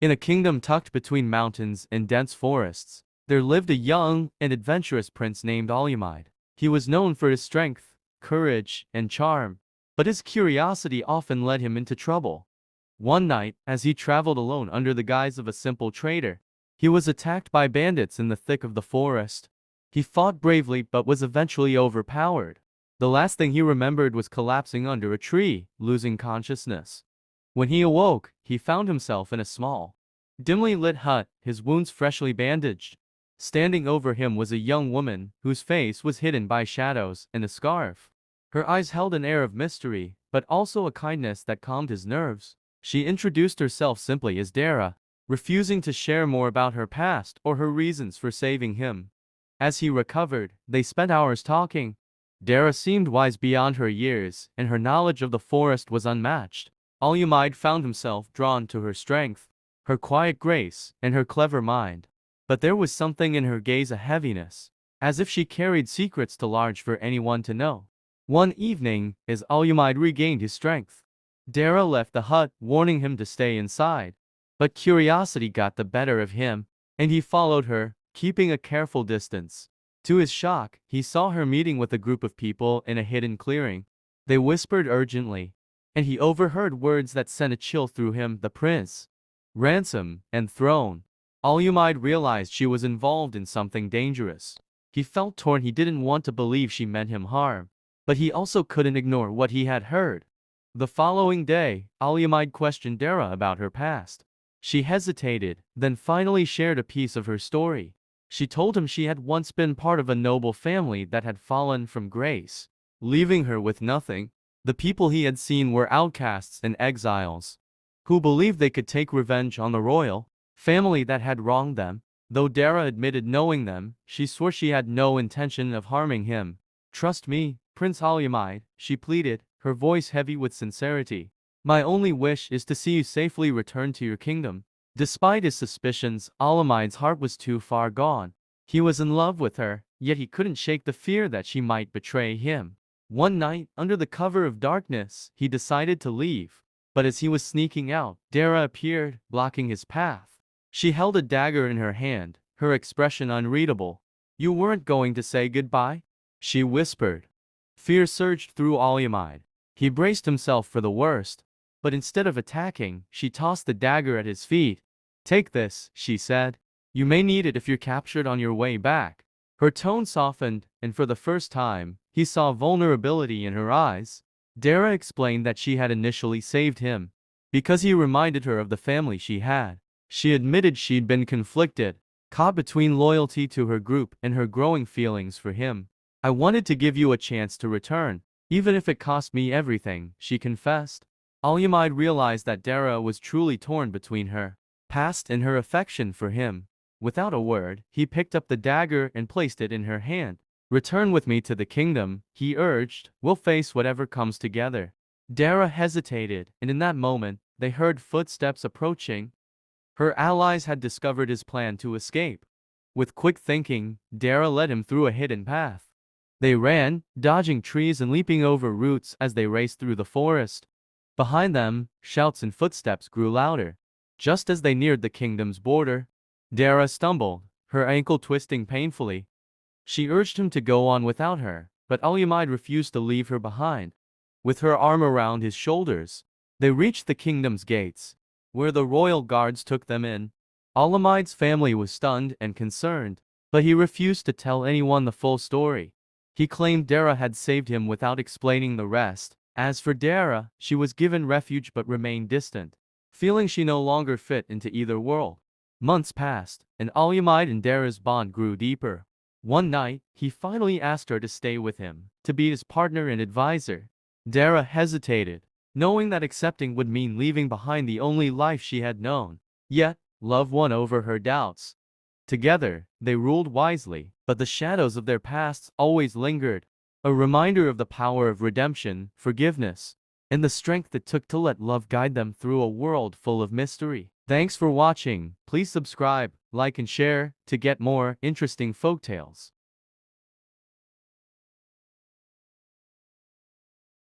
In a kingdom tucked between mountains and dense forests, there lived a young and adventurous prince named Alumide. He was known for his strength, courage, and charm, but his curiosity often led him into trouble. One night, as he traveled alone under the guise of a simple trader, he was attacked by bandits in the thick of the forest. He fought bravely but was eventually overpowered. The last thing he remembered was collapsing under a tree, losing consciousness. When he awoke, he found himself in a small, dimly lit hut, his wounds freshly bandaged. Standing over him was a young woman, whose face was hidden by shadows and a scarf. Her eyes held an air of mystery, but also a kindness that calmed his nerves. She introduced herself simply as Dara, refusing to share more about her past or her reasons for saving him. As he recovered, they spent hours talking. Dara seemed wise beyond her years, and her knowledge of the forest was unmatched. Alumide found himself drawn to her strength, her quiet grace, and her clever mind. But there was something in her gaze, a heaviness, as if she carried secrets too large for anyone to know. One evening, as Alumide regained his strength, Dara left the hut, warning him to stay inside. But curiosity got the better of him, and he followed her, keeping a careful distance. To his shock, he saw her meeting with a group of people in a hidden clearing. They whispered urgently, and he overheard words that sent a chill through him: the prince, ransom, and throne. Alumide realized she was involved in something dangerous. He felt torn. He didn't want to believe she meant him harm, but he also couldn't ignore what he had heard. The following day, Alumide questioned Dara about her past. She hesitated, then finally shared a piece of her story. She told him she had once been part of a noble family that had fallen from grace, leaving her with nothing. The people he had seen were outcasts and exiles, who believed they could take revenge on the royal family that had wronged them. Though Dara admitted knowing them, she swore she had no intention of harming him. "Trust me, Prince Alumide," she pleaded, her voice heavy with sincerity. "My only wish is to see you safely return to your kingdom." Despite his suspicions, Alumide's heart was too far gone. He was in love with her, yet he couldn't shake the fear that she might betray him. One night, under the cover of darkness, he decided to leave. But as he was sneaking out, Dara appeared, blocking his path. She held a dagger in her hand, her expression unreadable. "You weren't going to say goodbye?" she whispered. Fear surged through Alumide. He braced himself for the worst. But instead of attacking, she tossed the dagger at his feet. "Take this," she said. "You may need it if you're captured on your way back." Her tone softened, and for the first time, he saw vulnerability in her eyes. Dara explained that she had initially saved him because he reminded her of the family she had. She admitted she'd been conflicted, caught between loyalty to her group and her growing feelings for him. "I wanted to give you a chance to return, even if it cost me everything," she confessed. Alumide realized that Dara was truly torn between her past and her affection for him. Without a word, he picked up the dagger and placed it in her hand. "Return with me to the kingdom," he urged. "We'll face whatever comes together." Dara hesitated, and in that moment, they heard footsteps approaching. Her allies had discovered his plan to escape. With quick thinking, Dara led him through a hidden path. They ran, dodging trees and leaping over roots as they raced through the forest. Behind them, shouts and footsteps grew louder. Just as they neared the kingdom's border, Dara stumbled, her ankle twisting painfully. She urged him to go on without her, but Alumide refused to leave her behind. With her arm around his shoulders, they reached the kingdom's gates, where the royal guards took them in. Alumide's family was stunned and concerned, but he refused to tell anyone the full story. He claimed Dara had saved him without explaining the rest. As for Dara, she was given refuge but remained distant, feeling she no longer fit into either world. Months passed, and Alumide and Dara's bond grew deeper. One night, he finally asked her to stay with him, to be his partner and advisor. Dara hesitated, knowing that accepting would mean leaving behind the only life she had known. Yet, love won over her doubts. Together, they ruled wisely, but the shadows of their pasts always lingered. A reminder of the power of redemption, forgiveness, and the strength it took to let love guide them through a world full of mystery. Thanks for watching. Please subscribe, like and share to get more interesting folktales.